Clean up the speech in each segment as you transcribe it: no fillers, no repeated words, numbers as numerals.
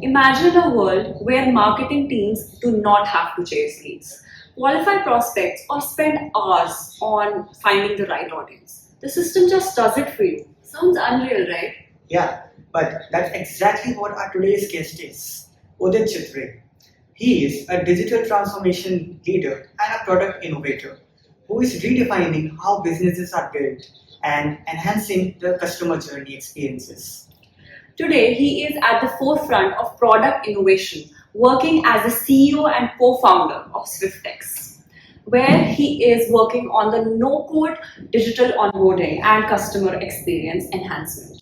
Imagine a world where marketing teams do not have to chase leads, qualify prospects, or spend hours on finding the right audience. The system just does it for you. Sounds unreal, right? Yeah, but that's exactly what our today's guest is, Udit Chitray. He is a digital transformation leader and a product innovator who is redefining how businesses are built and enhancing the customer journey experiences. Today, he is at the forefront of product innovation, working as the CEO and co founder of Swiftex, where he is working on the no code digital onboarding and customer experience enhancement.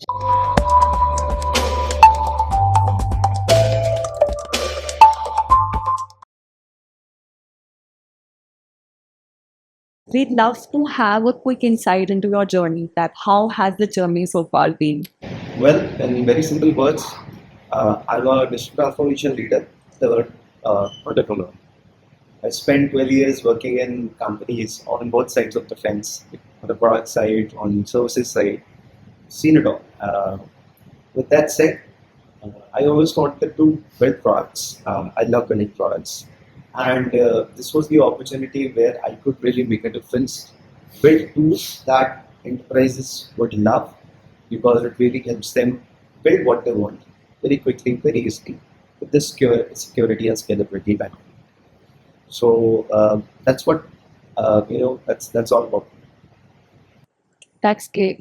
We'd love to have a quick insight into your journey. That how has the journey so far been? Well, in very simple words, I'm a digital transformation leader, third entrepreneur. I spent 12 years working in companies on both sides of the fence, on the product side, on services side, seen it all. With that said, I always wanted to build products. I love building products. And this was the opportunity where I could really make a difference, build tools that enterprises would love because it really helps them build what they want very quickly, very easily, with this security and scalability back. So that's what that's all about. That's great.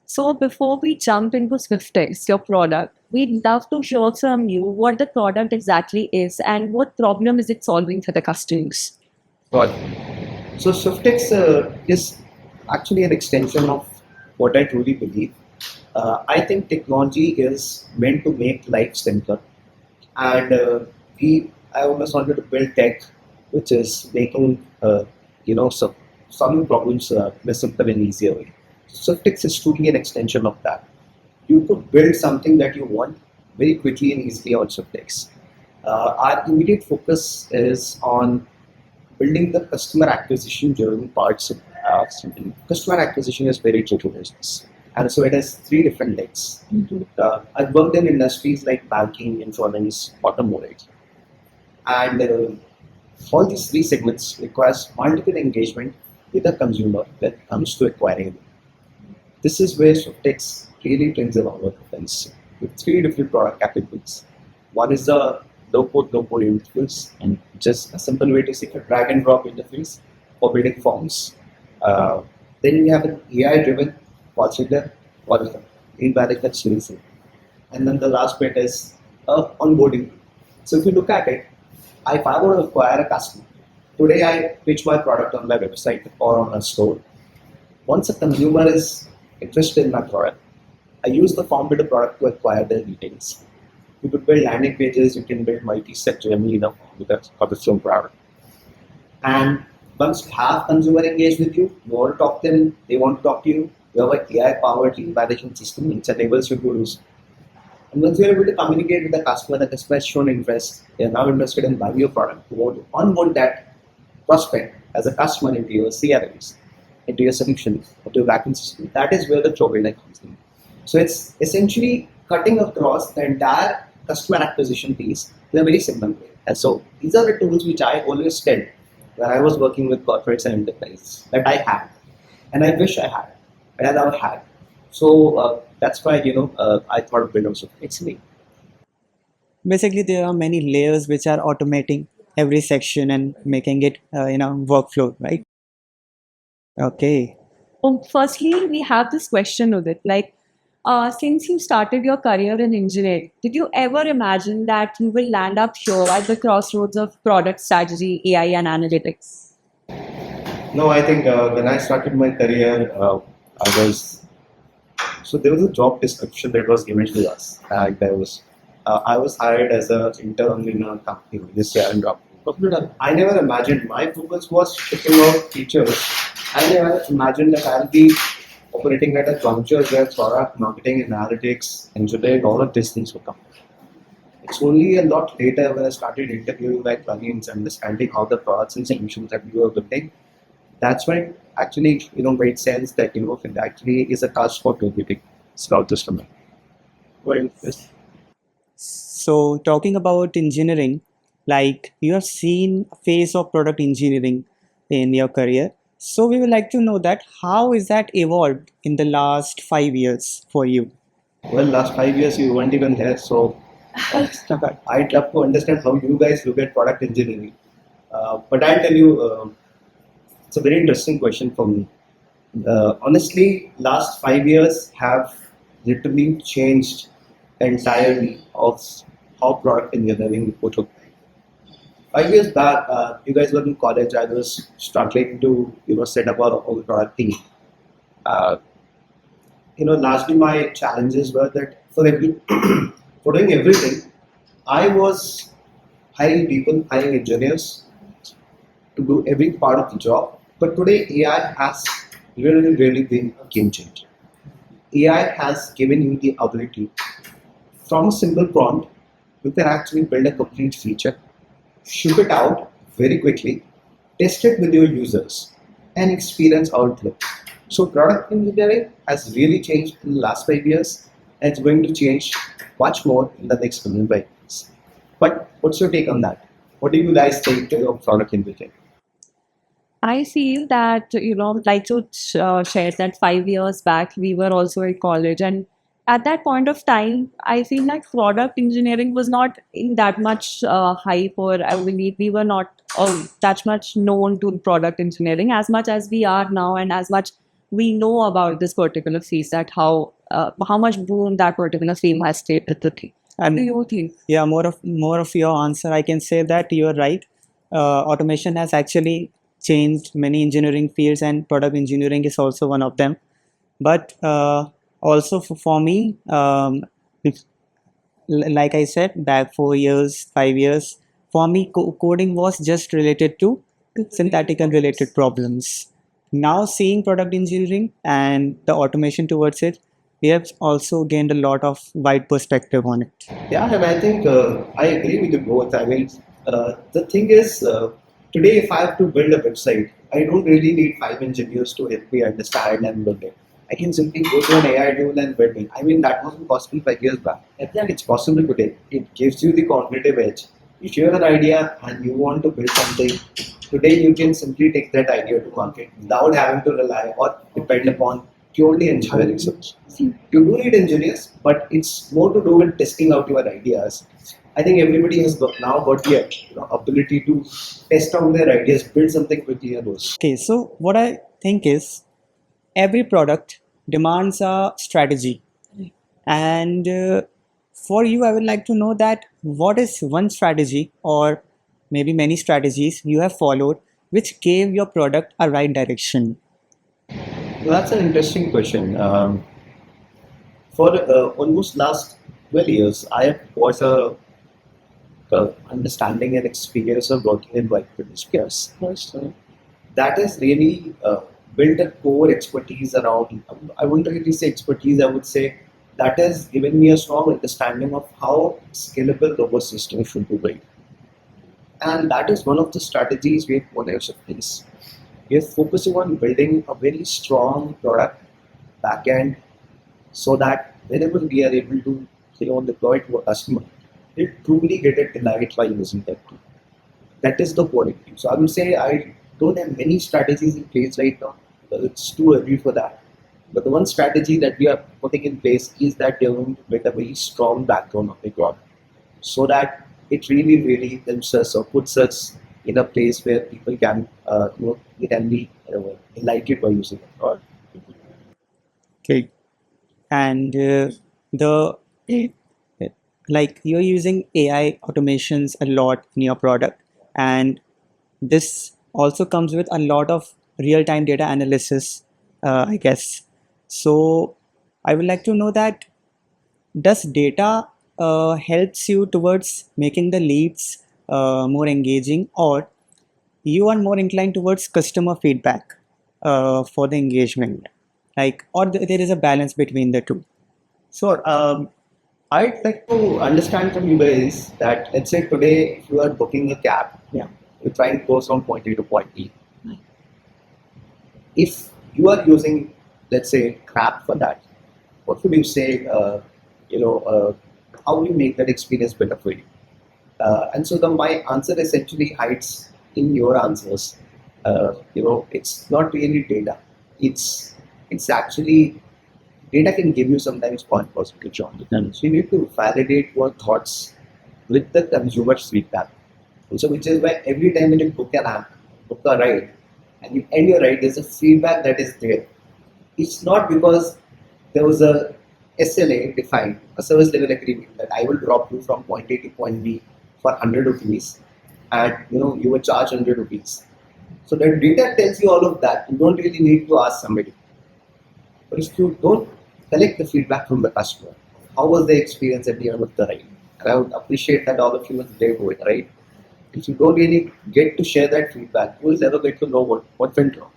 So before we jump into Swiftex, your product, we'd love to hear from you what the product exactly is and what problem is it solving for the customers. Got it. So Swiftex is actually an extension of what I truly believe. I think technology is meant to make life simpler, and I always wanted to build tech which is making solving problems in a simpler and easier way. Swiftex is truly an extension of that. You could build something that you want very quickly and easily on Swiftex. Our immediate focus is on building the customer acquisition journey parts of customer acquisition is very tricky business. And so it has three different legs. I've worked in industries like banking, insurance, automotive. And all these three segments requires multiple engagement with the consumer when it comes to acquiring them. This is where Swiftex really brings about our defense with three different product categories. One is the low-code, no-code interface, and just a simple way to say a drag and drop interface for building forms. Then we have an AI-driven consider or lead management solution. And then the last bit is onboarding. So if you look at it, if I want to acquire a customer, today I pitch my product on my website or on a store. Once a consumer is interested in my product, I use the form builder product to acquire their details. You could build landing pages, you can build multi-step journey in a with a custom product. And once you have consumer engaged with you, you want to talk to them, they want to talk to you, you have an AI-powered lead management system which enables you to do so. And once you're able to communicate with the customer has shown interest, they're now interested in buying your product, you want to onboard that prospect as a customer into your CRMs, into your solutions, into your backend system. That is where the job builder comes in. So it's essentially cutting across the entire customer acquisition piece in a very simple way. And so these are the tools which I always tell when I was working with corporates and enterprises that I had, and I wish I had, but I never had. So that's why I thought of building so it's me. Basically, there are many layers which are automating every section and making it workflow, right? Okay. Firstly, we have this question with it. Since you started your career in engineering, did you ever imagine that you will land up here at the crossroads of product strategy, AI, and analytics? No, I think when I started my career, I was so there was a job description that was given to us, and I was hired as an intern in a company, this year and job. I never imagined my focus was picking out features. I never imagined that I'll be operating at a juncture where product marketing, analytics, engineering, all of these things will come. It's only a lot later when I started interviewing my clients, understanding how the products and solutions that we were building. That's when it actually made sense that it actually is a task for everything. It's not just a man. Well, yes. So talking about engineering, like you have seen a phase of product engineering in your career. So we would like to know that how is that evolved in the last 5 years for you? Well, last 5 years you weren't even here, so I'd love to understand how you guys look at product engineering. But I'll tell you, it's a very interesting question for me. Honestly, last 5 years have literally changed entirely of how product engineering would look. 5 years back, you guys were in college. I was struggling to set up our own product team. Uh, Largely my challenges were that for doing everything, I was hiring people, hiring engineers to do every part of the job. But today, AI has really been a game changer. AI has given you the ability from a simple prompt, you can actually build a complete feature, ship it out very quickly, test it with your users, and experience how it looks. So, product engineering has really changed in the last 5 years, and it's going to change much more in the next 5 years. But what's your take on that? What do you guys think of product engineering? I feel that, like you shared that 5 years back, we were also at college. And at that point of time, I feel like product engineering was not in that much hype, or I believe we were not that much known to product engineering as much as we are now, and as much we know about this particular field, that how much boom that particular field has taken. What do And you think? yeah, more of your answer. I can say that you're right. Automation has actually changed many engineering fields, and product engineering is also one of them. But also for me, like I said, back 4 years, 5 years, for me, coding was just related to synthetic and related problems. Now, seeing product engineering and the automation towards it, we have also gained a lot of wide perspective on it. Yeah, and I think I agree with you both. I mean, the thing is, today if I have to build a website, I don't really need five engineers to help me understand and build it. I can simply go to an AI tool and build it. I mean, that wasn't possible 5 years back. It's possible today. It gives you the cognitive edge. If you have an idea and you want to build something, today you can simply take that idea to market without having to rely or depend upon purely engineering solutions. You do need engineers, but it's more to do with testing out your ideas. I think everybody has now got the ability to test out their ideas, build something quickly and those. Okay, so what I think is every product demands a strategy. And for you, I would like to know that what is one strategy or maybe many strategies you have followed which gave your product a right direction? Well, that's an interesting question. For almost last 12 years, I have got a understanding and experience of working in white space. So that has really built a core expertise around. I wouldn't really say expertise. I would say that has given me a strong understanding of how scalable robust systems should be built, and that is one of the strategies we have put in place. We are focusing on building a very strong product backend so that whenever we are able to deploy it to a customer, they truly get a delight by using that tool. That is the quality. So I would say I don't have many strategies in place right now. It's too early for that. But the one strategy that we are putting in place is that we are going to build a very strong backbone of the product so that it really helps us or puts us in a place where people can they can be delighted by using it. Or Okay. And the like you're using AI automations a lot in your product, and this also comes with a lot of real-time data analysis, I guess. So I would like to know that does data helps you towards making the leads more engaging, or you are more inclined towards customer feedback for the engagement, like, or there is a balance between the two? so I'd like to understand from you guys that let's say today if you are booking a cab, you're trying to go from point A to point B. If you are using, let's say, crap for that, what would you say? You know, how we make that experience better for you. And so my answer essentially hides in your answers. It's not really data. It's actually data can give you sometimes point positive job. So you need to validate your thoughts with the consumer's feedback. So which is why every time when you book an app, book a ride, and you end your ride, there's a feedback that is there. It's not because there was a SLA defined, a service level agreement that I will drop you from point A to point B for 100 rupees, and you will charge 100 rupees. So the data tells you all of that. You don't really need to ask somebody. But if you don't collect the feedback from the customer, how was their experience at the end of the ride? And I would appreciate that all of you was there going, right? If you don't really get to share that feedback, you will never get to know what went wrong.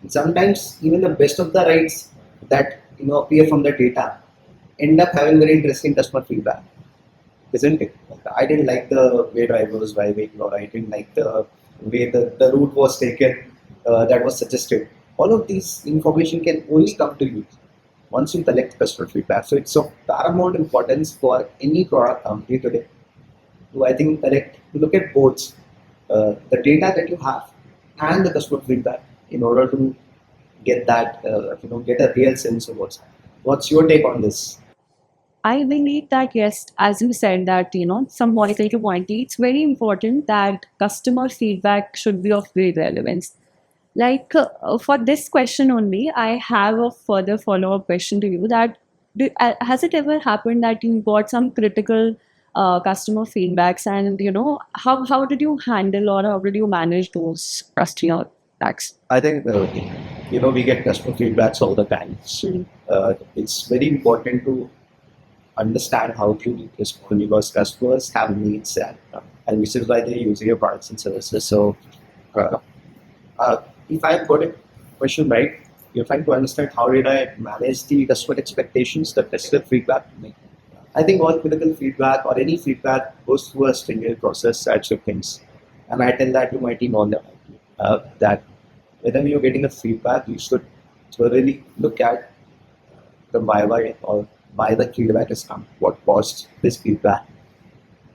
And sometimes even the best of the rides that appear from the data end up having very interesting customer feedback, isn't it? I didn't like the way driver was driving, or I didn't like the way the route was taken that was suggested. All of these information can only come to you once you collect customer feedback. So it's of paramount importance for any product company today to, I think, look at both the data that you have and the customer feedback in order to get that, get a real sense of what's your take on this? I believe that yes, as you said that some qualitative point, it's very important that customer feedback should be of great relevance. Like for this question only, I have a further follow-up question to you. That has it ever happened that you got some critical customer feedbacks, and how did you handle or how did you manage those customer feedbacks? I think we get customer feedbacks all the time. So it's very important to understand how to respond, because customers have needs, and which is why they use your products and services. So if I've got a question right, you're trying to understand how did I manage the customer expectations, the customer feedback. I think all critical feedback or any feedback goes through a stringent process, types of things. And I tell that to my team all the time, that whenever you're getting a feedback, you should thoroughly look at the why the feedback has come, what caused this feedback,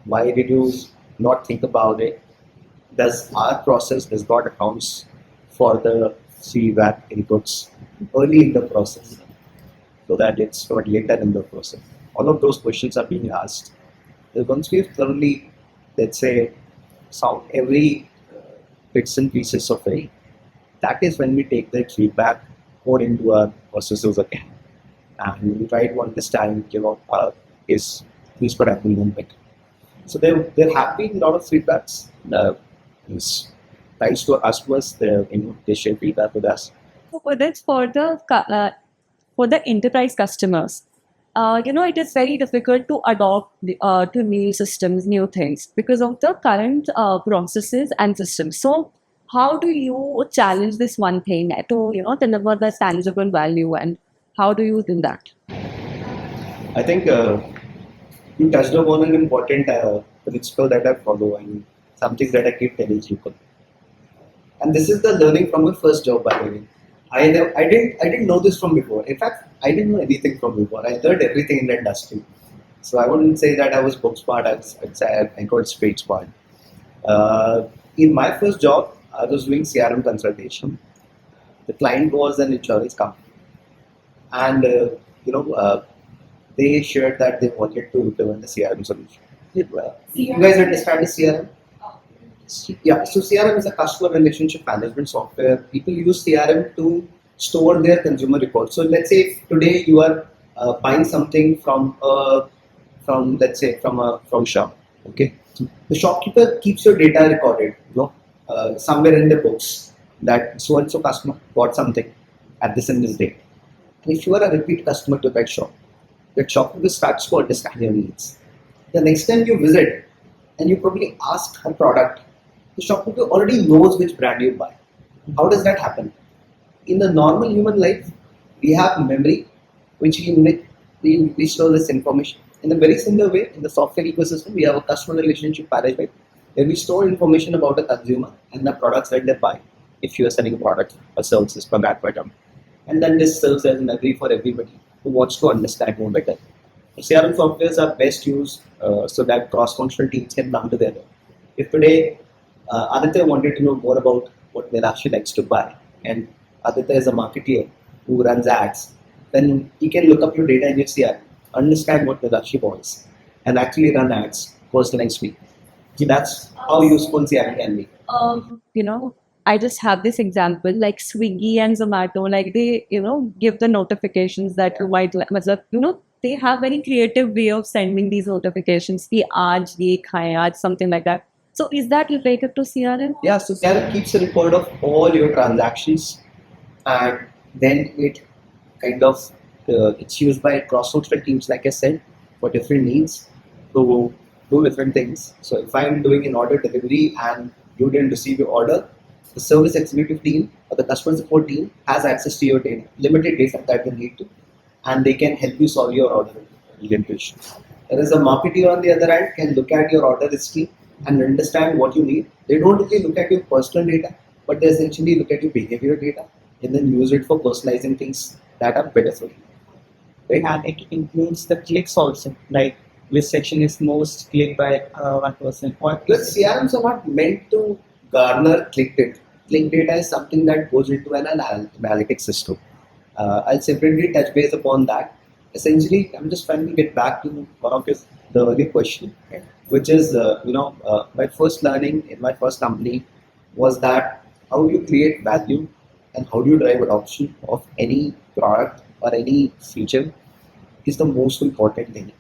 why did you not think about it, does not accounts for the feedback inputs early in the process so that it's not later in the process. All of those questions are being asked. Once we've thoroughly, let's say, sound every bits and pieces of it, that is when we take that feedback more into our processes again. And we try to understand, is this could have been done better. So there have been a lot of feedbacks. Thanks to our customers, they share feedback with us. So for this, for the enterprise customers, it is very difficult to adopt to new systems, new things because of the current processes and systems. So how do you challenge this one thing to deliver the tangible value, and how do you do that? I think you touched upon an important principle that I follow, and something that I keep telling people. And this is the learning from my first job, by the way. I didn't know this from before. In fact, I didn't know anything from before. I learned everything in the industry. So I wouldn't say that I was book smart. I'd say I got street smart. In my first job, I was doing CRM consultation. The client was an insurance company, and they shared that they wanted to implement a CRM solution. You guys understand the CRM? Yeah, so CRM is a customer relationship management software. People use CRM to store their consumer records. So let's say today you are buying something from shop. Okay, the shopkeeper keeps your data recorded, somewhere in the books that so and so customer bought something at this and this date. And if you are a repeat customer to that shopkeeper starts to understand your needs. The next time you visit and you probably ask her product, the shopkeeper already knows which brand you buy. How does that happen? In the normal human life, we have memory, which we store this information. In a very similar way, in the software ecosystem, we have a customer relationship management where we store information about the consumer and the products that they buy, if you are selling products or services for that matter. And then this serves as a memory for everybody who wants to understand more better. CRM softwares are best used so that cross-functional teams can come together. If today Aditya wanted to know more about what Nilashi likes to buy, and Aditya is a marketer who runs ads, then he can look up your data in your CRM, understand what Nilashi wants, and actually run ads personalized me. That's how useful CRM can be. You know, I just have this example like Swiggy and Zomato, like they, give the notifications that you might, matlab, they have very creative way of sending these notifications. Ki aaj ye khaye, aaj something like that. So is that related to CRM? Yeah, so CRM keeps a record of all your transactions, and then it kind of it's used by cross-functional teams, like I said, for different needs to do different things. So if I'm doing an order delivery and you didn't receive your order, the service executive team or the customer support team has access to your data, limited data that they need to, and they can help you solve your order related issues. Whereas a marketer on the other hand can look at your order history and understand what you need. They don't really look at your personal data, but they essentially look at your behavioral data and then use it for personalizing things that are better for you. Right? And it includes the clicks also, like which section is most clicked by one person. Or Because CRMs are not meant to garner click data. Click data is something that goes into an analytics system. I'll separately touch base upon that. Essentially, I'm just trying to get back to one of the earlier question, right? Which is, my first learning in my first company was that how do you create value and how do you drive adoption of any product or any feature is the most important thing.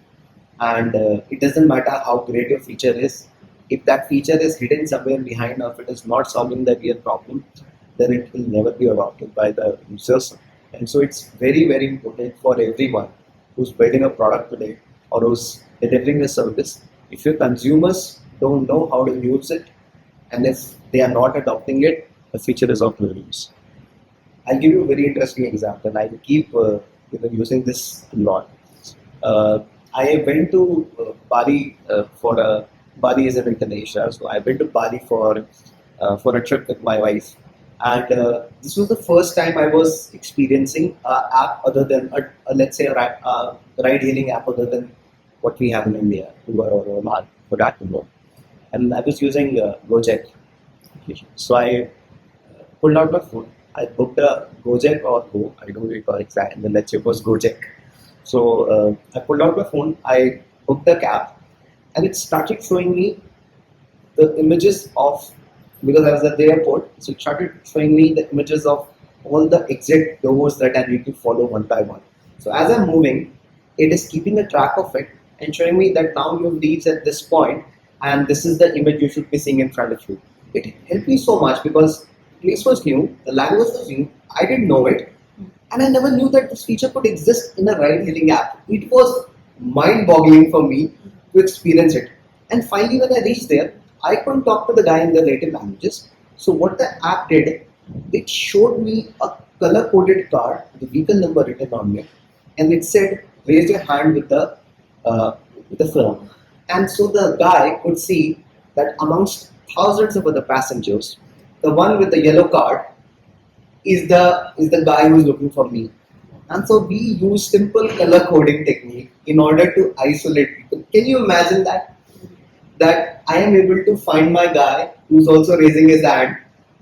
And it doesn't matter how great your feature is. If that feature is hidden somewhere behind or if it is not solving the real problem, then it will never be adopted by the users. And so it's very, very important for everyone who's building a product today or who's delivering a service. If your consumers don't know how to use it and if they are not adopting it, the feature is of no use. I'll give you a very interesting example. I keep using this a lot. I went to Bali Bali is in Indonesia, so I went to Bali for a trip with my wife, and this was the first time I was experiencing an app other than let's say a ride-hailing app other than what we have in India, Uber or Ola, for that matter. And I was using Gojek. So I pulled out my phone. I booked a Gojek or Go. I don't recall exactly. And then let's say it was Gojek. So I pulled out my phone. I booked the cab, and it started showing me the images of, because I was at the airport. So it started showing me the images of all the exit doors that I need to follow one by one. So as I'm moving, it is keeping a track of it and showing me that now you've reached at this point, and this is the image you should be seeing in front of you. It helped me so much because the place was new, the language was new, I didn't know it, and I never knew that this feature could exist in a ride-hailing app. It was mind-boggling for me to experience it. And finally, when I reached there, I couldn't talk to the guy in the native languages. So what the app did, it showed me a color-coded card, the vehicle number written on it, and it said, "Raise your hand with the phone." And so the guy could see that amongst thousands of other passengers, the one with the yellow card is the guy who is looking for me. And so we use simple color coding technique in order to isolate people. Can you imagine that? That I am able to find my guy who's also raising his hand,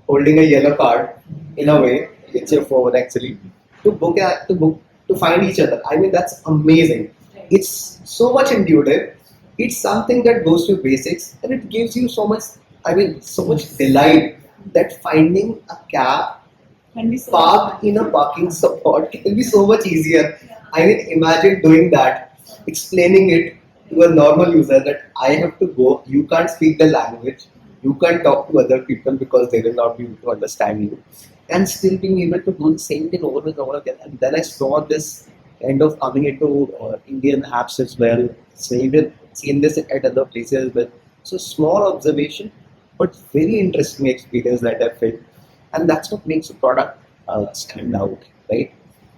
holding a yellow card in a way, it's your phone actually, to find each other. I mean, that's amazing. It's so much intuitive. It's something that goes to basics and it gives you so much delight that finding a cab parked in a parking spot can be so much easier. I mean, imagine doing that, explaining it to a normal user that I have to go, you can't speak the language, you can't talk to other people because they will not be able to understand you, and still being able to do the same thing over and over again. And then I saw this kind of coming into Indian apps as well. So even seen this at other places as well. So small observation, but very interesting experience that I felt. And that's what makes a product stand out, right?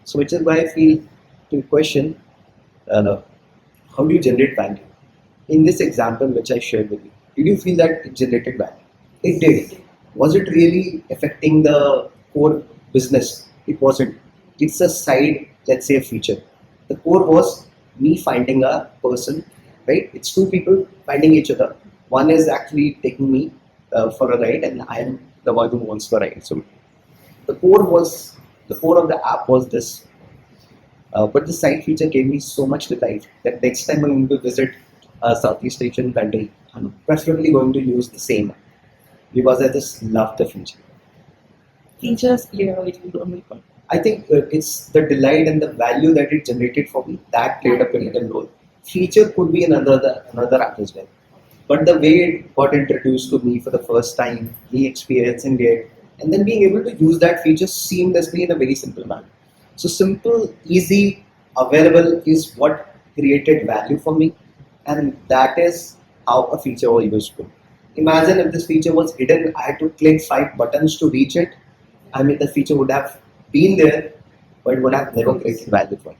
So which is why I feel, to your question, how do you generate value? In this example which I shared with you, did you feel that it generated value? It did. Was it really affecting the core business? It wasn't. It's a side, let's say, a feature. The core was me finding a person, right? It's two people finding each other. One is actually taking me for a ride, and I am the one who wants the ride. So the core of the app was this. But the side feature gave me so much delight that next time I'm going to visit a Southeast Asian country, I'm preferably going to use the same because I just love the feature. Features clearly. I think it's the delight and the value that it generated for me that played a pivotal role. Feature could be another app as well, but the way it got introduced to me for the first time, me experiencing it, and then being able to use that feature seamlessly in a very simple manner. So simple, easy, available is what created value for me, and that is how a feature was useful. Imagine if this feature was hidden, I had to click 5 buttons to reach it. I mean, the feature would have been there, but it would have never created value for me.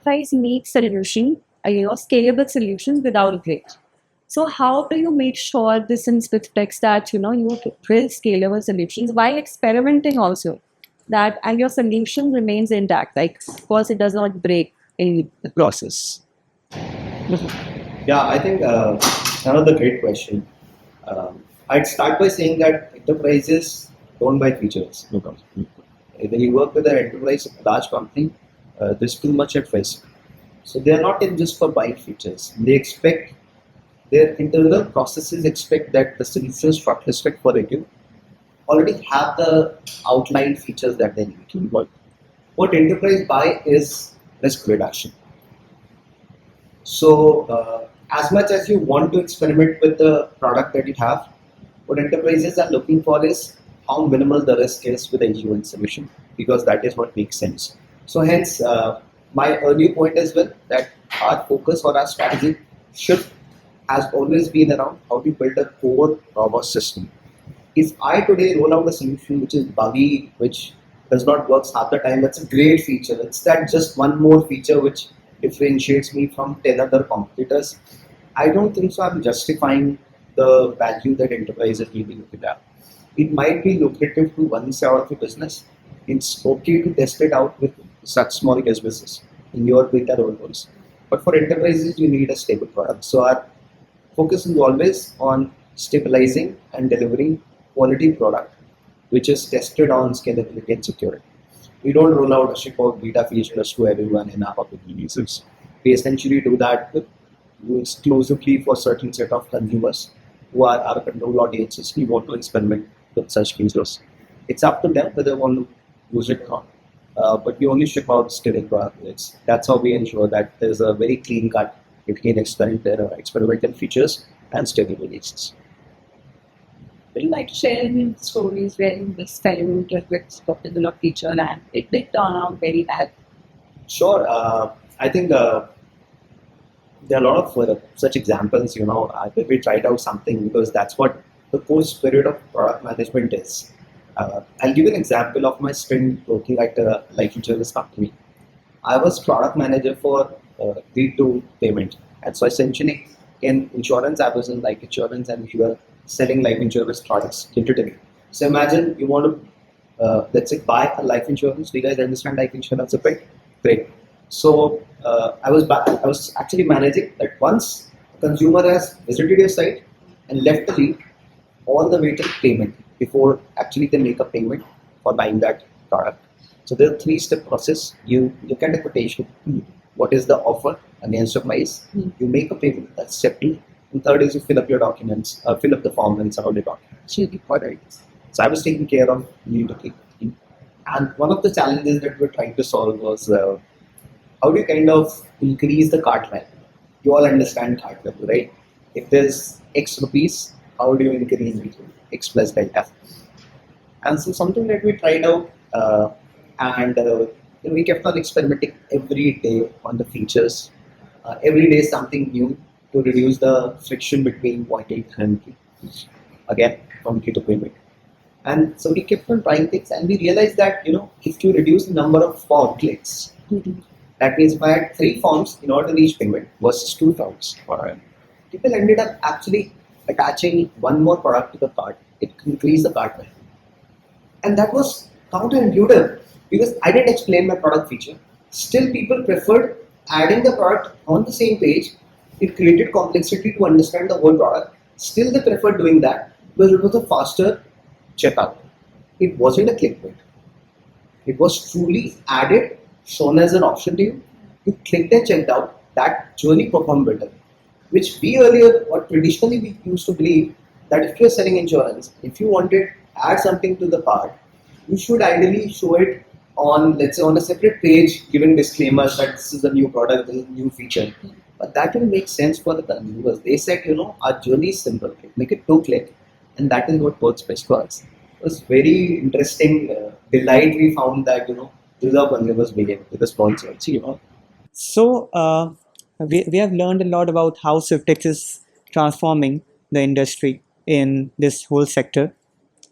Guys make solution, scalable solutions without glitch. So how do you make sure this in Swiftex that you build scalable solutions while experimenting also that and your solution remains intact, like of course it does not break in the process. Yeah, I think another great question. I'd start by saying that enterprises don't buy features. No doubt. When you work with an enterprise, large company, there's too much at risk. So they are not in just for buying features. They expect their internal processes expect that the solutions shortlisted for review already have the outlined features that they need to involve. What enterprise buy is risk reduction. So, as much as you want to experiment with the product that you have, what enterprises are looking for is how minimal the risk is with a UN solution, because that is what makes sense. So, hence, my earlier point as well that our focus or our strategy should has always been around how to build a core robust system. If I today roll out a solution which is buggy, which does not work half the time, that's a great feature. It's that just one more feature which differentiates me from 10 other competitors. I don't think so. I'm justifying the value that enterprises will be looking at. It might be lucrative to one side of the business. It's okay to test it out with such small businesses in your beta roles. But for enterprises, you need a stable product. So our focus is always on stabilizing and delivering quality product which is tested on scalability and security. We don't roll out a ship of beta features to everyone in our public releases. We essentially do that exclusively for certain set of consumers who are our control audiences. We want to experiment with such features. It's up to them whether they want to use it or not. But we only ship out stable products. That's how we ensure that there's a very clean cut between experimental features and stable releases. Would you like to share any stories where you experimented with a particular feature and it did turn out very bad? Sure. I think there are a lot of such examples. We tried out something because that's what the core spirit of product management is. I'll give you an example of my stint working at a life insurance company. I was product manager for D2 payment, and so essentially in insurance, I was in life insurance, and we were selling life insurance products digitally. So imagine you want to, let's say, buy a life insurance. Do you guys understand life insurance a bit? Great. So I was actually managing that once a consumer has visited your site and left the link, all the way to payment before actually they make a payment for buying that product. So there's a 3-step process. You look at the quotation. What is the offer against the price? You make a payment. That's step 2. And third is you fill up your documents, fill up the form and submit the documents. So I was taking care of the team. And one of the challenges that we were trying to solve was how do you kind of increase the cart value? You all understand cart value, right? If there's X rupees, how do you increase X plus delta? And so something that we tried out, and we kept on experimenting every day on the features. Every day something new to reduce the friction between point A and B. Again, from key to payment. And so we kept on trying things, and we realized that if you reduce the number of form clicks, that means if I had 3 forms in order to reach payment versus 2 forms, people ended up actually attaching one more product to the cart. It increased the cart value. And that was counterintuitive because I didn't explain my product feature. Still, people preferred adding the product on the same page, it created complexity to understand the whole product. Still, they preferred doing that because it was a faster checkout. It wasn't a clickbait. It was truly added, shown as an option to you. You clicked and checked out. That journey performed better. Which we earlier or traditionally we used to believe that if you're selling insurance, if you wanted add something to the cart, you should ideally show it on, let's say, on a separate page, giving disclaimers that this is a new product, this is a new feature. But that will make sense for the consumers. They said, our journey is simple. Make it 2-click, and that is what works best for us. It was very interesting delight we found that this is how consumers behave with the sponsors. So, we have learned a lot about how Swiftex is transforming the industry in this whole sector.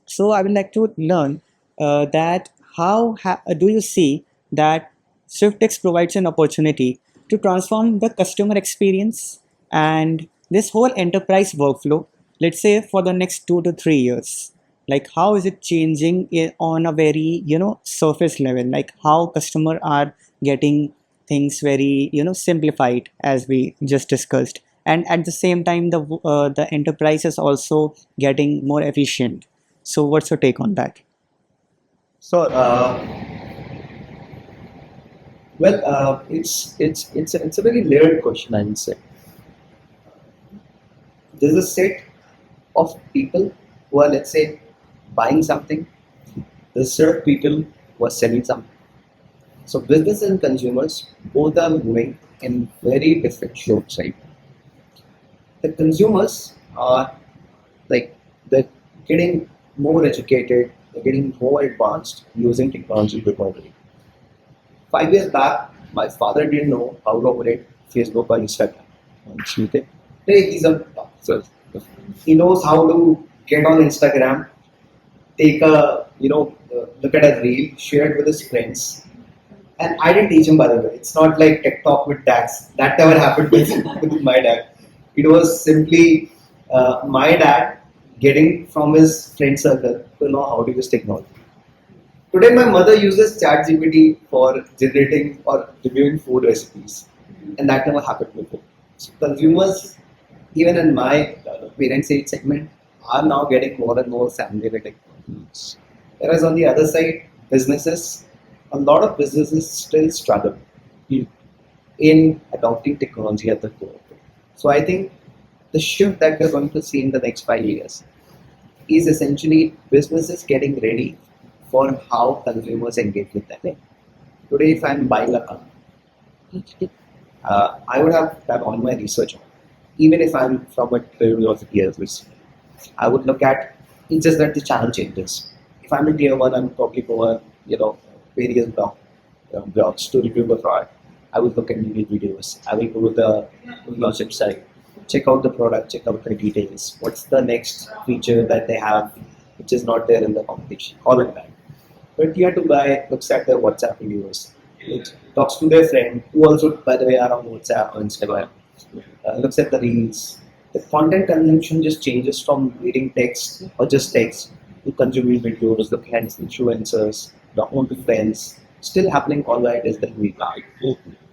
So, I would like to learn that how do you see that Swiftex provides an opportunity to transform the customer experience and this whole enterprise workflow, let's say for the next 2 to 3 years? Like, how is it changing on a very surface level? Like, how customer are getting things very simplified, as we just discussed, and at the same time the enterprise is also getting more efficient. So what's your take on that? So, it's a very layered question, I would say. There's a set of people who are, let's say, buying something. There's a set of people who are selling something. So business and consumers both are moving in very different slopes, right? The consumers are like they're getting more educated, they're getting more advanced using technology predominantly. 5 years back, my father didn't know how to operate Facebook or Instagram. Okay. Today he's a so he knows how to get on Instagram, take a look at a reel, share it with his friends. And I didn't teach him, by the way. It's not like TikTok with dads. That never happened with my dad. It was simply my dad getting from his friend circle to know how to use technology. Today, my mother uses ChatGPT for generating or reviewing food recipes, and that never happened before. So consumers, even in my parents' age segment, are now getting more and more familiar with technology. Whereas on the other side, businesses, a lot of businesses still struggle in adopting technology at the core. So I think the shift that we're going to see in the next 5 years is essentially businesses getting ready for how consumers engage with them. Today, if I'm buying a car, I would have done all my research on it. Even if I'm from a curiosity as well, I would look at it's just that the channel changes. If I'm in tier one, I'm probably go various blogs to review the product. I will look at YouTube videos. I will go to the dealership site, check out the product, check out the details. What's the next feature that they have, which is not there in the competition? All of that. But tier two guy looks at their WhatsApp videos. It talks to their friend, who also, by the way, are on WhatsApp or Instagram. Looks at the reels. The content consumption just changes from reading text or just text to consuming videos, looking at influencers, talking to friends. Still happening all right is the we like.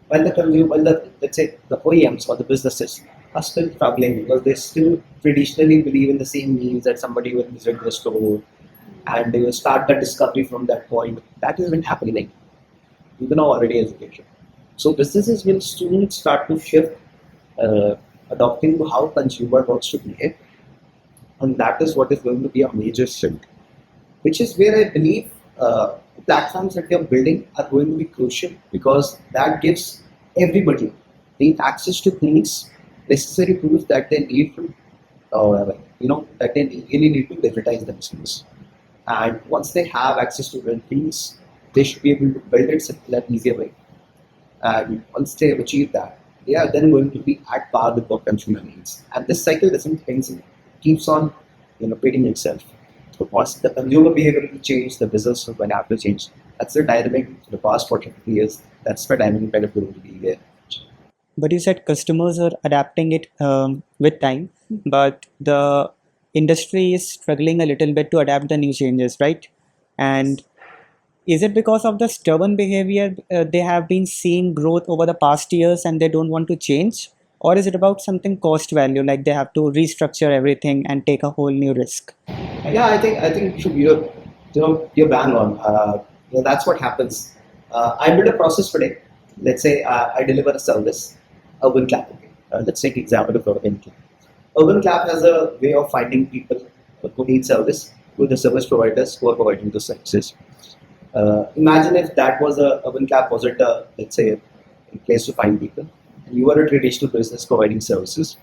While the consumer, let's say the OEMs or the businesses are still struggling because they still traditionally believe in the same means that somebody will visit the store and they will start the discovery from that point. That isn't happening. Even now already education. So businesses will soon start to shift, adopting to how consumer wants to behave, and that is what is going to be a major shift. Which is where I believe platforms that we are building are going to be crucial because that gives everybody the access to things, necessary tools that they need to, that they really need to digitize themselves. And once they have access to those things, they should be able to build it in an easier way. And once they have achieved that, they are then going to be at par with what consumer needs. And this cycle doesn't end; it keeps on, repeating itself. So once the consumer behavior will change, the business will have to change. That's the dynamic for the past 40, 50 years. That's the dynamic that is going to be there. But you said customers are adapting it with time, but the industry is struggling a little bit to adapt the new changes, right? And is it because of the stubborn behavior they have been seeing growth over the past years and they don't want to change? Or is it about something cost value, like they have to restructure everything and take a whole new risk? Yeah, I think you're bang on. That's what happens. I build a process today. Let's say I deliver a service, Urban Clap. Okay. Let's take example of Urban Clap. Urban Clap has a way of finding people who need service with the service providers who are providing the services. Imagine if that was a Urban Clap wasn't a, let's say, a place to find people. You are a traditional business providing services.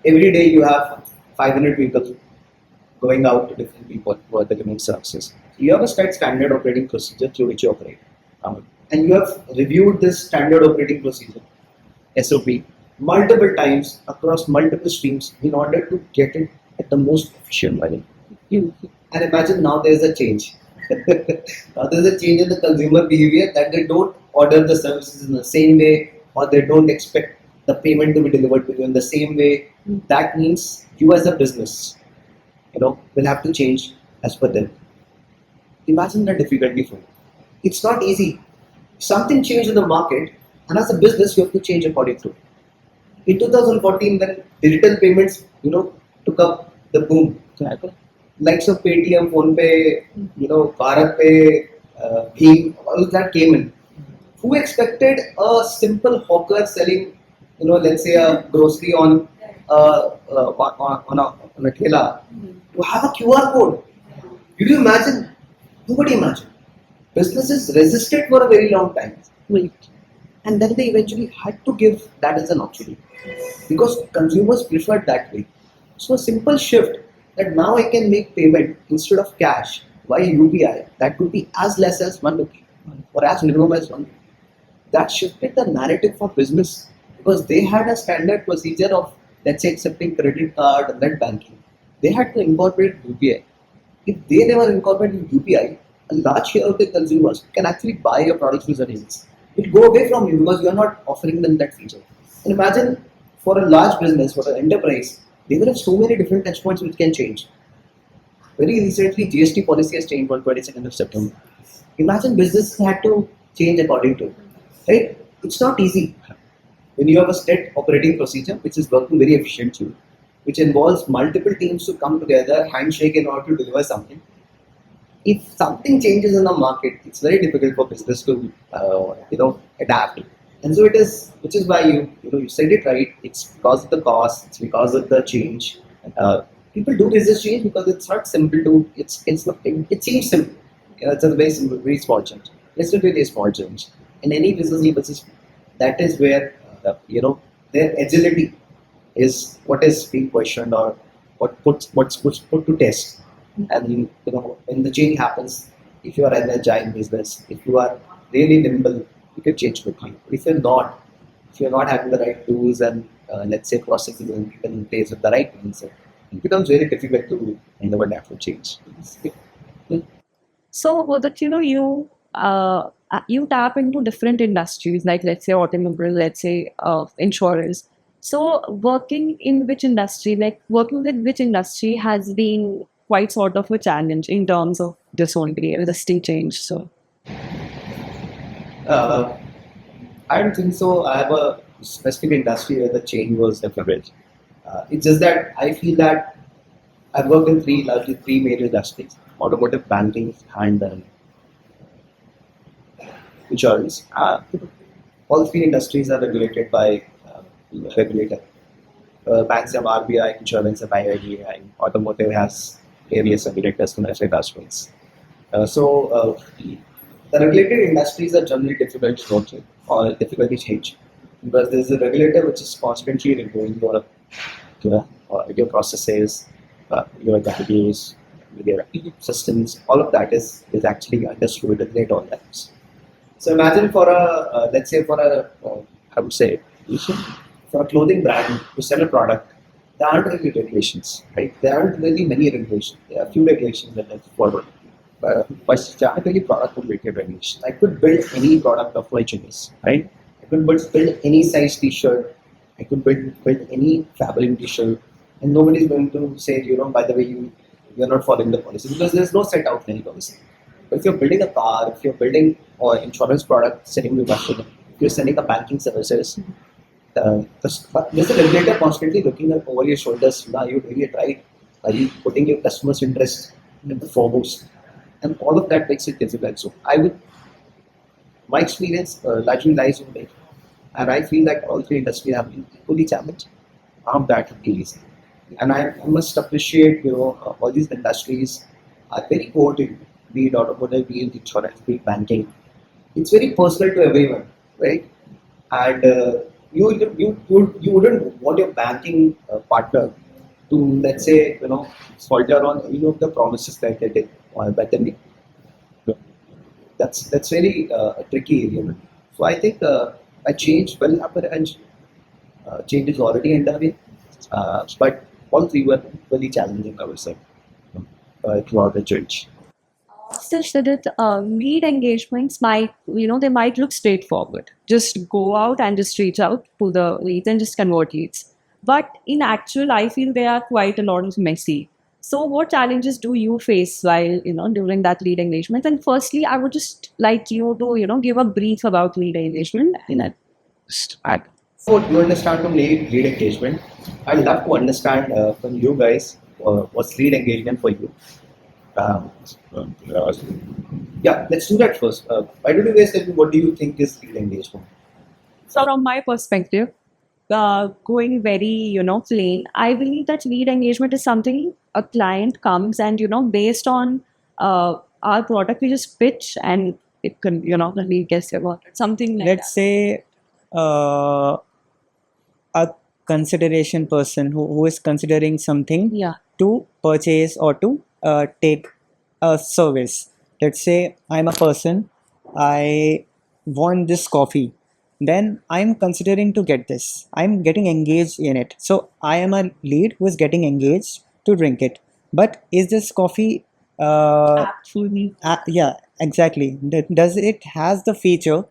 Every day you have 500 people going out to different people who are delivering services. You have a set standard operating procedure through which you operate. And you have reviewed this standard operating procedure, SOP, multiple times across multiple streams in order to get it at the most efficient level. And imagine now there's a change. Now there's a change in the consumer behavior that they don't order the services in the same way or they don't expect the payment to be delivered to you in the same way. That means you as a business, will have to change as per them. Imagine the difficulty for you. It's not easy. Something changed in the market, and as a business, you have to change according to it. In 2014, when digital payments, took up the boom, likes of Paytm, PhonePe, BharatPe, Bheem, all of that came in. Who expected a simple hawker selling, let's say a grocery on a thela to have a QR code? Did you imagine? Nobody imagined. Businesses resisted for a very long time. Right. And then they eventually had to give that as an option because consumers preferred that way. So a simple shift that now I can make payment instead of cash via UPI that could be as less as 1 rupee or as minimum as 1 rupee. That shifted the narrative for business because they had a standard procedure of, let's say, accepting credit card and net banking. They had to incorporate UPI. If they never incorporated UPI, a large share of the consumers can actually buy your products with names. It will go away from you because you are not offering them that feature. And imagine for a large business, for an enterprise, they will have so many different touch points which can change. Very recently, GST policy has changed on 22nd of September. Imagine business had to change according to it. Right? It's not easy. When you have a set operating procedure which is working very efficiently, which involves multiple teams to come together, handshake in order to deliver something. If something changes in the market, it's very difficult for business to adapt. And so it is, which is why you said it right. It's because of the cost. It's because of the change. People do resist change because it's not simple to. It's not. It seems simple. It's a very simple, very small change. It's a very small change. In any business, that is where their agility is what is being questioned or what's put to test. And when the change happens, if you are an agile business, if you are really nimble, you can change quickly. If you're not having the right tools and let's say processes and people in place with the right mindset, it becomes very difficult to adapt to change. So, that you tap into different industries, like let's say automobile, let's say insurance. So, working with which industry has been quite sort of a challenge in terms of this only industry change. So, Uh, I don't think so. I have a specific industry where the change was different. It's just that I feel that I've worked in largely three major industries: automotive, banking, and insurance. All three industries are regulated by regulator. Banks have RBI, insurance have IIDA, automotive has various regulators and industries. The regulated industries are generally difficult to rotate or difficult to change because there's a regulator which is constantly reviewing your processes, your values, your systems. All of that is actually understood at all times. So imagine for let's say for I would say for a clothing brand to sell a product, there aren't really regulations, right? There aren't really many regulations. There are few regulations that are followed. But there aren't really product-related regulations. I could build any product of my choice, right? I could build any size T-shirt. I could build any fabric T-shirt, and nobody's going to say, by the way, you're not following the policy because there's no set out any policy. But if you're building a car, if you're building or insurance product, selling to customer, if you're selling a banking services, but there's a regulator constantly looking at over your shoulders. Are you doing it right? Are you putting your customer's interest in the foremost? And all of that makes it difficult. So my experience largely lies in data. And I feel that all three industries have been equally challenged. I'm that easy. And I must appreciate, all these industries are very core to you, be it automotive, be it insurance, be it banking. It's very personal to everyone, right? And you wouldn't want your banking partner to, let's say, falter on any of the promises that they did back then. That's very a tricky area. So I think a change will happen, and change is already underway. But all three were really challenging ourselves throughout the change. Still, Shadit, lead engagements might, they might look straightforward. Just go out and just reach out to the leads and just convert leads. But in actual, I feel they are quite a lot of messy. So what challenges do you face while, during that lead engagement? And firstly, I would just like you to, give a brief about lead engagement in it. So you understand from lead engagement. I'd love to understand from you guys what's lead engagement for you. Yeah, let's do that first. Why don't you guys tell me what do you think is lead engagement? So from my perspective, going very, plain, I believe that lead engagement is something a client comes and, based on our product, we just pitch and it can, the lead gets about it. Something like Let's say a consideration person who is considering something that. Yeah. to purchase or to take a service. Let's say I'm a person, I want this coffee. Then I'm considering to get this. I'm getting engaged in it. So I am a lead who is getting engaged to drink it. But is this coffee? Actually. Yeah, exactly. Does it has the feature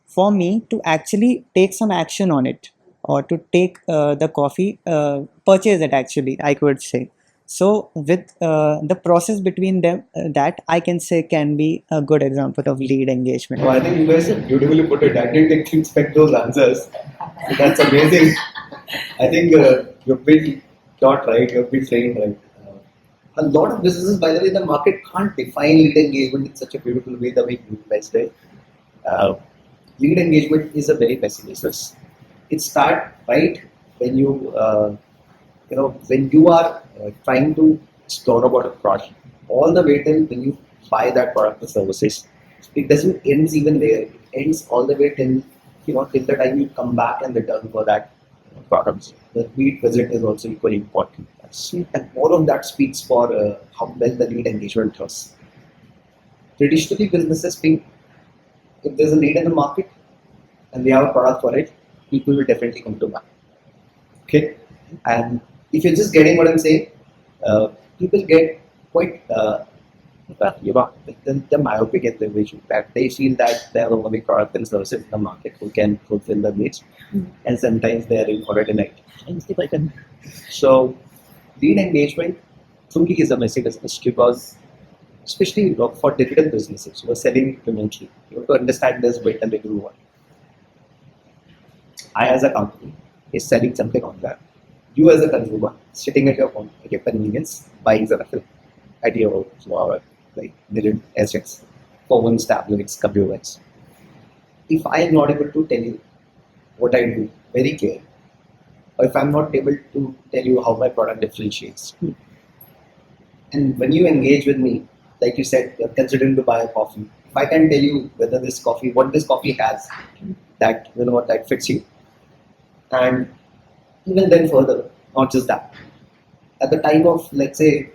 for me to actually take some action on it, or to take the coffee, purchase it actually, I could say. So with the process between them, that I can say can be a good example of lead engagement. Well, I think you guys have beautifully put it. I didn't expect those answers. So that's amazing. I think you've been taught right, you've been trained right. A lot of businesses, by the way, the market can't define lead engagement in such a beautiful way the way you guys did. Lead engagement is a very messy business. It starts right when you when you are trying to explore about a product, all the way till when you buy that product or services. It doesn't end even there. It ends all the way till till the time you come back and return for that product. The lead visit is also equally important. And all of that speaks for how well the lead engagement was. Traditionally, businesses think if there's a lead in the market and they have a product for it, people will definitely come to buy. Okay, and if you're just getting what I'm saying, people get quite the myopic in the vision that they feel that they have a only product and services in the market who can fulfill the needs, and sometimes they are in for it in. So lead engagement truly is a messy business because, especially for digital businesses who are selling incrementally, you have to understand this bit and little more. I, as a company, is selling something on that. You, as a consumer, sitting at your home, at your convenience, buying the refill at your like million assets, phones, tablets, computers. If I am not able to tell you what I do very clear, or if I'm not able to tell you how my product differentiates, and when you engage with me, like you said, you're considering to buy a coffee. If I can tell you whether this coffee, what this coffee has, that that fits you, and even then further, not just that. At the time of, let's say,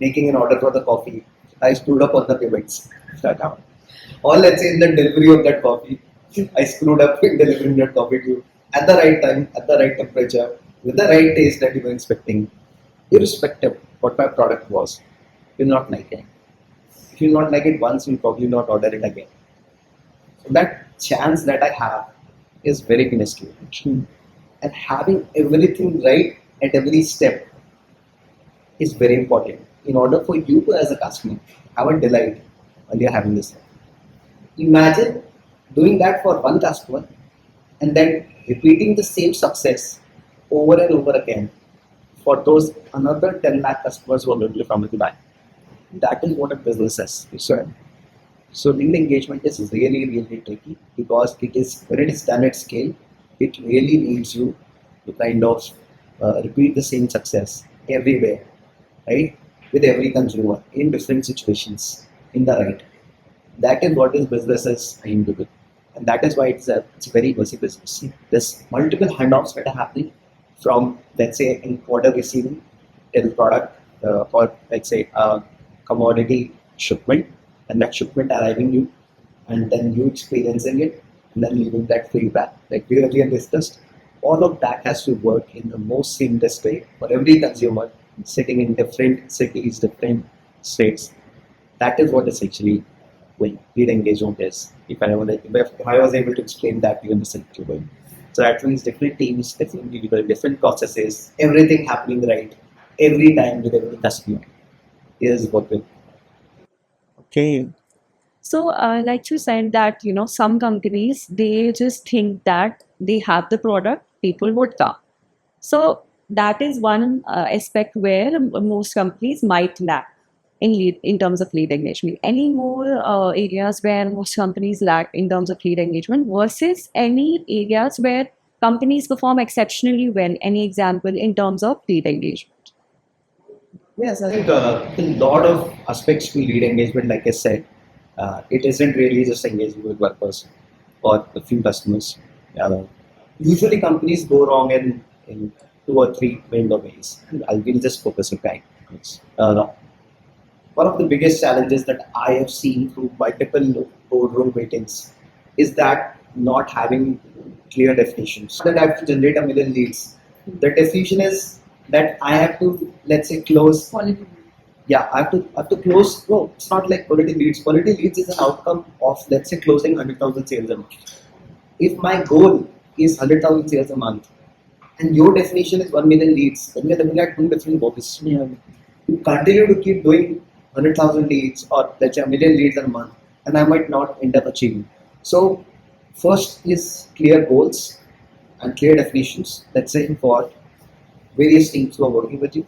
making an order for the coffee, I screwed up on the payments. Or let's say in the delivery of that coffee, I screwed up in delivering that coffee to you at the right time, at the right temperature, with the right taste that you were expecting, irrespective of what my product was. You'll not like it. If you'll not like it once, you'll probably not order it again. So that chance that I have is very minuscule. And having everything right at every step is very important. In order for you to, as a customer, have a delight, earlier having this. Imagine doing that for one customer and then repeating the same success over and over again for those another 10 lakh customers who are going to come to buy. That is what a business is. So lead engagement is really, really tricky because it is when it is done at scale, it really needs you to kind of repeat the same success everywhere, right? With every consumer in different situations in the right. That is what is businesses aim to do. And that is why it's a very messy business. There's multiple handoffs that are happening from, let's say, in order receiving till product or let's say a commodity shipment, and that shipment arriving you, and then you experiencing it, and then leaving that feedback. Like we earlier discussed, all of that has to work in the most seamless way for every consumer sitting in different cities, different states. That is what essentially lead engagement is. If I was able to explain that to you in the simple way. So that means different teams, different people, different processes, everything happening right every time with every customer is what will. Okay. So, like you said that, some companies, they just think that they have the product, people would come. So that is one aspect where most companies might lack in terms of lead engagement. Any more areas where most companies lack in terms of lead engagement versus any areas where companies perform exceptionally well? Any example in terms of lead engagement? Yes, I think a lot of aspects to lead engagement, like I said, it isn't really just engaging with one person or a few customers. Usually companies go wrong in two or three main domains. I will just focus on time. One of the biggest challenges that I have seen through multiple boardroom meetings is that not having clear definitions. That I have to generate a million leads. The definition is that I have to, let's say, close. Yeah, I have to close. No, it's not like quality leads. Quality leads is an outcome of, let's say, closing 100,000 sales a month. If my goal is 100,000 sales a month, and your definition is 1 million leads, then we're looking at two different goals. Yeah. You continue to keep doing 100,000 leads or let's say a million leads a month, and I might not end up achieving. So, first is clear goals and clear definitions, let's say, for various teams who are working with you.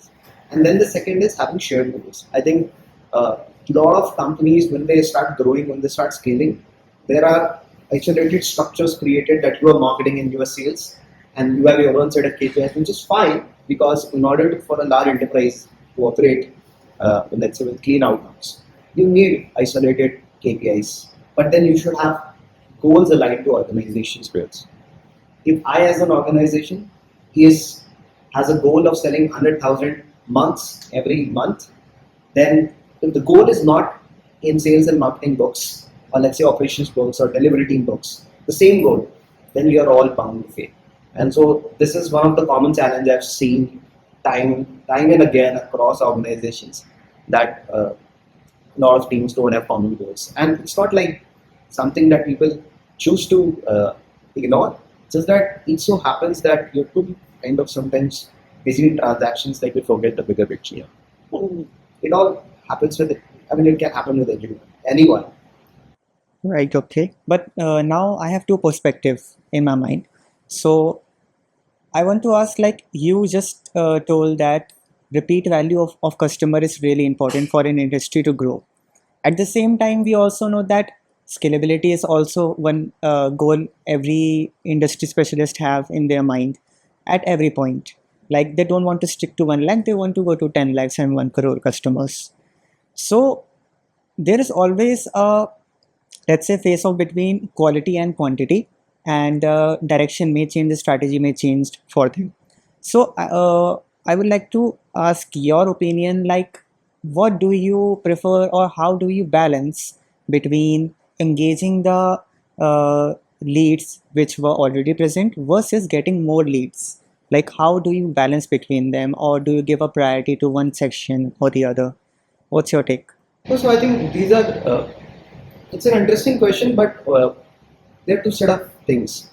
And then the second is having shared goals. I think a lot of companies, when they start growing, when they start scaling, there are isolated structures created that you are marketing and you are sales, and you have your own set of KPIs, which is fine because in order for a large enterprise to operate, let's say with clean outcomes, you need isolated KPIs. But then you should have goals aligned to organization's goals. If I, as an organization, has a goal of selling 100,000 months every month, then if the goal is not in sales and marketing books, or let's say operations books or delivery team books, the same goal, then you are all bound to fail. And so this is one of the common challenges I've seen time and again across organizations, that a lot of teams don't have common goals. And it's not like something that people choose to ignore, just that it so happens that you have to kind of sometimes busy transactions, like we forget the bigger picture. It all happens with it. I mean, it can happen with anyone. Right, okay. But now I have two perspectives in my mind. So I want to ask, like you just told that repeat value of customer is really important for an industry to grow. At the same time, we also know that scalability is also one goal every industry specialist have in their mind at every point. Like they don't want to stick to 1 lakh, they want to go to 10 lakhs and 1 crore customers. So there is always a, let's say, face off between quality and quantity, and direction may change, the strategy may change for them. So I would like to ask your opinion, like what do you prefer or how do you balance between engaging the leads which were already present versus getting more leads? Like how do you balance between them, or do you give a priority to one section or the other? What's your take? So I think these are, it's an interesting question, but there are two set of things.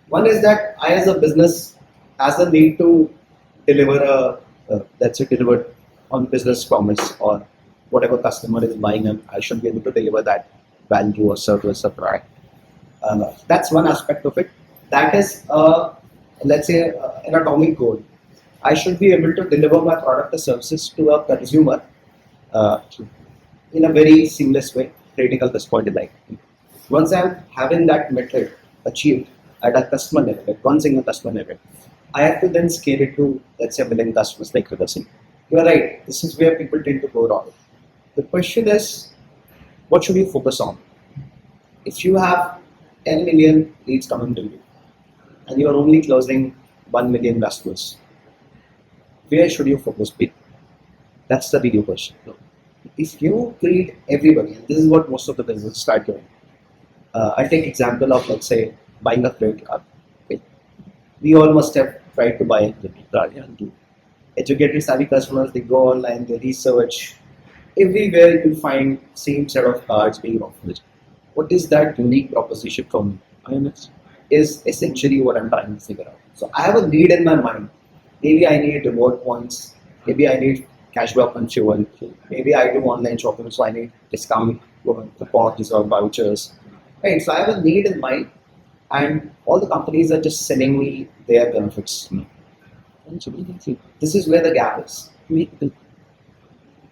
One is that I, as a business, has a need to deliver let's say, deliver on business promise, or whatever customer is buying, and I should be able to deliver that value or service or product. That's one aspect of it. That is, let's say, an atomic goal. I should be able to deliver my product or services to a consumer uh, in a very seamless way, critical this point in life. Once I'm having that metric achieved at a customer level, at one single customer level, I have to then scale it to, let's say, a million customers like Hudson. You are right, this is where people tend to go wrong. The question is, what should you focus on? If you have 10 million leads coming to you and you are only closing 1 million customers, where should you focus be? That's the video question. If you treat everybody, and this is what most of the businesses start doing. I'll take example of, let's say, buying a credit card. Okay. We all must have tried to buy a credit card. Yeah, and educated savvy customers, they go online, they research. Everywhere you will find same set of cards being offered. What is that unique proposition from IMS is essentially what I'm trying to figure out. So I have a need in my mind. Maybe I need reward points. Maybe I need cashback on fuel. Maybe I do online shopping, so I need discount coupons or vouchers. Right. So I have a need in mind, and all the companies are just selling me their benefits. This is where the gap is.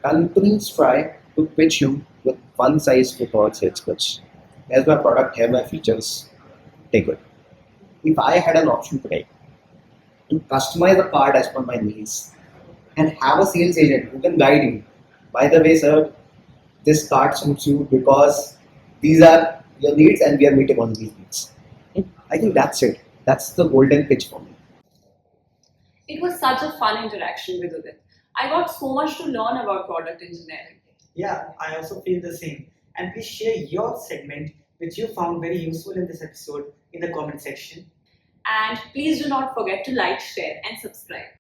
Companies try to pitch you with one size fits all sales pitch. Here's my product, here are my features, take it. If I had an option today to customize a card as per my needs and have a sales agent who can guide you, by the way, sir, this card suits you because these are your needs and we are meeting on these needs. I think that's it. That's the golden pitch for me. It was such a fun interaction with Udit. I got so much to learn about product engineering. Yeah, I also feel the same. And please share your segment, which you found very useful in this episode, in the comment section. And please do not forget to like, share, and subscribe.